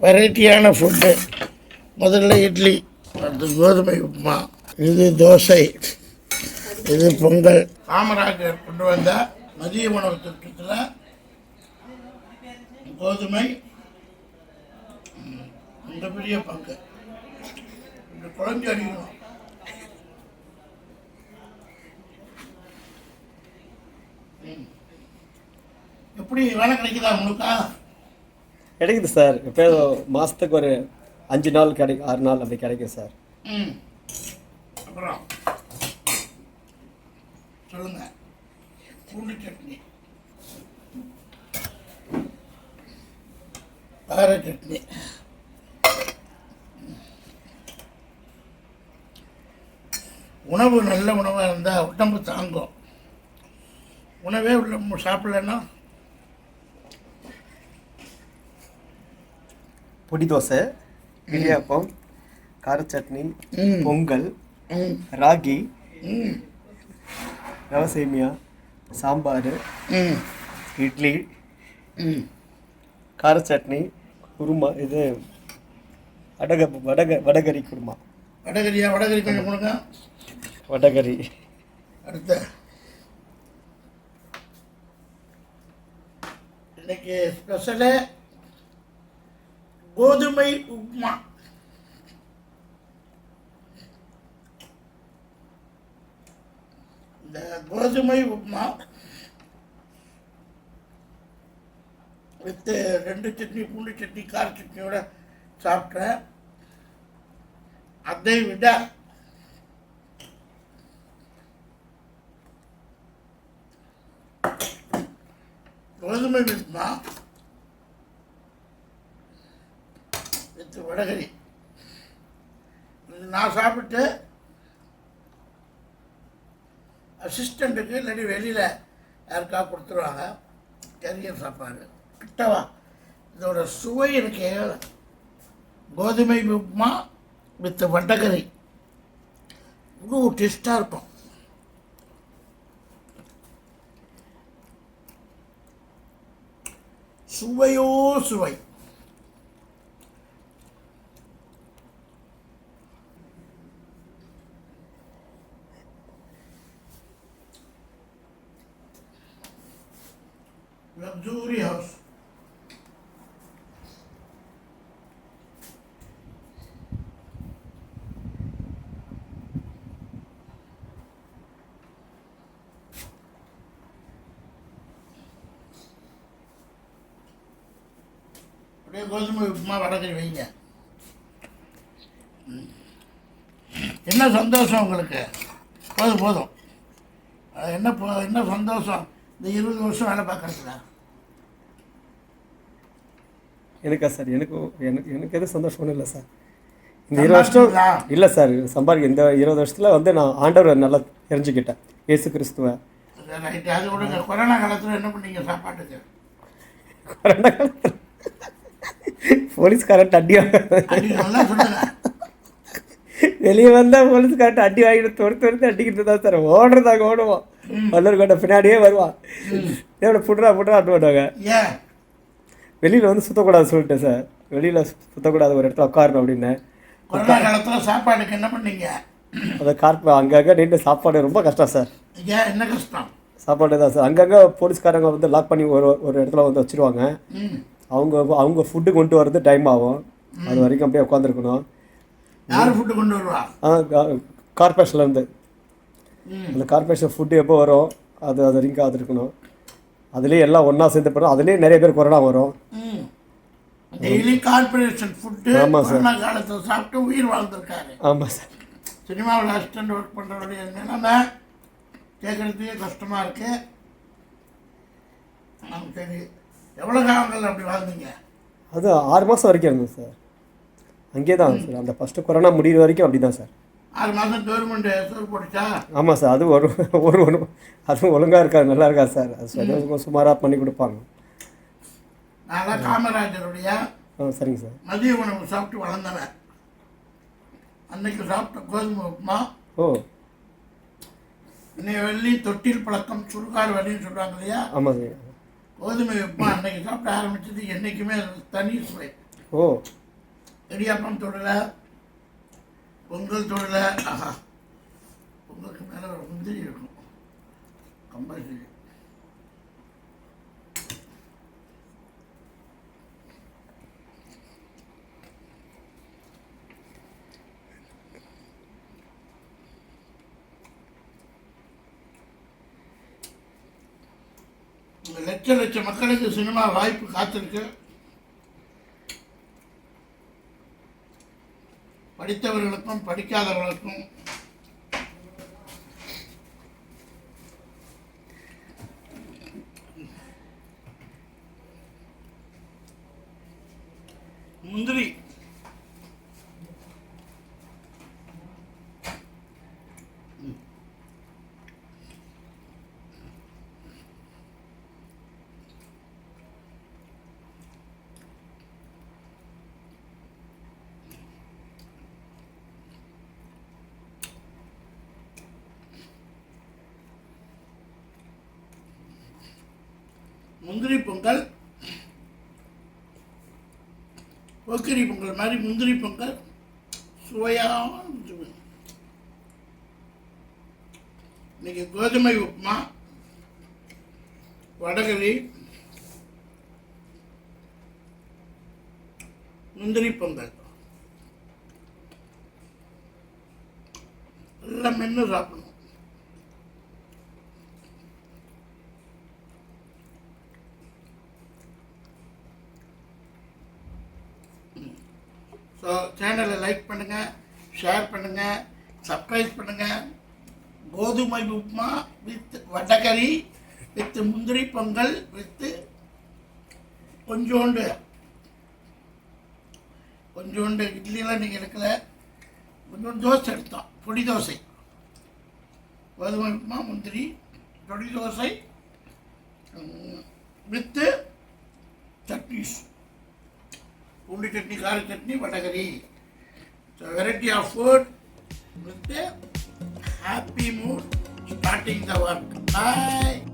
வெரைட்டியான ஃபுட்டு. முதல்ல இட்லி, அடுத்து கோதுமை உப்புமா, இது தோசை, இது பொங்கல். காமராஜர் கொண்டு வந்த மதிய உணவு திட்டத்தில் கோதுமை இந்த பெரிய பங்கு. இந்த குழந்தை அடிக்கணும். எப்படி வேலை கிடைக்குதா உங்களுக்கா? கிடைக்குது சார். இப்போ மாதத்துக்கு ஒரு 5 நாள் 6 நாள் அப்படி கிடைக்கும் சார். அப்புறம் சொல்லுங்க. பூண்டு சட்னி, கார சட்னி, உணவு நல்ல உணவாக இருந்தால் உடம்பு தாங்கும். உணவே உள்ள சாப்பிடலன்னா பொடி தோசை, இடியாப்பம், கார சட்னி, பொங்கல், ராகி, ரவை சேமியா, சாம்பார், இட்லி, கார சட்னி, குருமா, இது வடகரி குருமா. வடகரியா? வடகரி கொஞ்சம் கொடுங்க. வடகரி. அடுத்த இன்னைக்கு ஸ்பெஷலு கோதுமை உப்புமா. இந்த கோதுமை உப்புமா வித்து 2 சட்னி, பூண்டு சட்னி, கார சட்னியோட சாப்பிட்டேன். அதை விட கோதுமை உப்புமா வித்து வடகரி நான் சாப்பிட்டு அசிஸ்டண்ட்டுக்கு இல்லாட்டி வெளியில் யாருக்கா கொடுத்துருவாங்க. கரியர் சாப்பாடு கிட்டவா. இதோட சுவை இருக்கு. கோதுமை உப்புமா வித் வடகரி இவ்வளோ டேஸ்ட்டாக இருக்கும். சுவையோ சுவை. Luxury house. அப்படியே கோதுமை உப்புமா வடகரி வைங்க. என்ன சந்தோஷம் உங்களுக்கு? போதும் போதும். என்ன சந்தோஷம் இந்த 20 வருஷம் வேலை பார்க்குறதுல? எனக்கா சார்? எனக்கு எதுவும் சந்தோஷம் ஒன்றும் இல்லை சார். இந்த 20 வருஷம் இல்லை சார் சம்பாதிக்க. இந்த 20 வருஷத்தில் வந்து நான் ஆண்டவர் நல்லா தெரிஞ்சுக்கிட்டேன், இயேசு கிறிஸ்துவை. ரைட்டு. அது கூட கொரோனா காலத்தில் என்ன பண்ணீங்க சாப்பாட்டுக்கு? கொரோனா காலத்தில் போலீஸ்காரன் அடி நல்லா சொல்லுங்க. வெளியே வந்தால் போலீஸ்கார்ட்ட அடி வாங்கிட்டு துரத்து அடிக்கிட்டு தான் சார். ஓடுறதாங்க ஓடுவோம். வல்லூர் கோட்டை பின்னாடியே வருவான். எவ்வளோ புட்றா அட்டு போட்டாங்க. வெளியில் வந்து சுற்றக்கூடாது சொல்லிட்டேன் சார். வெளியில் சுற்றக்கூடாது, ஒரு இடத்துல உட்காரணும் அப்படின்னு. கொரோனா காலத்தில் சாப்பாடுக்கு என்ன பண்ணீங்க? அதை அங்கங்கே நின்று சாப்பாடு ரொம்ப கஷ்டம் சார். என்ன கஷ்டம்? சாப்பாடு தான் சார். அங்கங்கே போலீஸ்காரங்க வந்து லாக் பண்ணி ஒரு இடத்துல வந்து வச்சுருவாங்க. அவங்க ஃபுட்டு கொண்டு வரது டைம் ஆகும். அது வரைக்கும் அப்படியே உட்காந்துருக்கணும். யார் ஃபுட்டு கொண்டு வருவா? கார்பரேஷன்லேருந்து. அந்த கார்பரேஷன் ஃபுட்டு எப்போ வரும் அது வரைக்கும் காத்திருக்கணும். அதுலேயே எல்லாம் ஒன்றா சேர்ந்து போகிறோம். அதுலேயே நிறைய பேர் கொரோனா வரும். Daily corporation food. ஆமாம் சார். கொரோனா காலத்தை சாப்பிட்டு உயிர் வாழ்ந்துருக்காரு. ஆமாம் சார். சினிமாவில் அசிஸ்டன்ட் ஒர்க் பண்ணுறவருடைய நிலைமை கேட்குறதுக்கே கஷ்டமாக இருக்குது. சரி, எவ்வளோ காலங்கள் அப்படி வாழ்ந்தீங்க? அது 6 மாதம் வரைக்கும் இருந்தது சார். அங்கே தான் சார். அந்த ஃபஸ்ட்டு கொரோனா முடிகிற வரைக்கும் அப்படி தான் சார். 6 மாதம் கவர்மெண்ட் சோறு போட்டுச்சா? ஆமாம் சார். அது அதுவும் ஒழுங்காக இருக்காது, நல்லா இருக்காது சார். அது சுமாராக பண்ணி கொடுப்பாங்க. நான் காமராஜருடைய சரிங்க சார் மதிய உணவு சாப்பிட்டு வளர்ந்தவன். அன்னைக்கு சாப்பிட்ட கோதுமை உப்புமா இன்னைக்கு வெள்ளி தொட்டில் பழக்கம் சுடுகாடு வலின்னு சொல்கிறாங்க இல்லையா? ஆமாம் சார். கோதுமை உப்புமா அன்னைக்கு சாப்பிட ஆரம்பிச்சது என்றைக்குமே தனி சுவை. ஓ, இடியாப்பம் தொடலை, பொங்கல் தொடலை. ஆஹா, பொங்கலுக்கு மேலே ஒரு முந்திரி இருக்கும் கம்பல்சரி. லட்ச லட்ச மக்களுக்கு சினிமா வாய்ப்பு காத்திருக்கு. படித்தவர்களுக்கும் படிக்காதவர்களுக்கும் முந்திரி முந்திரி பொங்கல், போக்கிரி பொங்கல் மாதிரி முந்திரி பொங்கல் சுவையாக. இன்னைக்கு கோதுமை உப்புமா, வடகரி, முந்திரி பொங்கல் எல்லாம் மென்று சாப்பிடணும். ஸோ சேனலை லைக் பண்ணுங்கள், ஷேர் பண்ணுங்கள், சப்ஸ்கிரைப் பண்ணுங்கள். கோதுமை உப்புமா வித் வடகரி வித் முந்திரி பொங்கல் வித்து கொஞ்சோண்டு இட்லியெல்லாம் நீங்கள் எடுக்கல, கொஞ்சோண்டு தோசை எடுத்தோம். பொடி தோசை, கோதுமை உப்புமா, முந்திரி, பொடி தோசை வித்து சட்னிஸ், பூண்டு சட்னி, கார chutney, vadacurry. So variety of food with happy mood starting the work. Bye.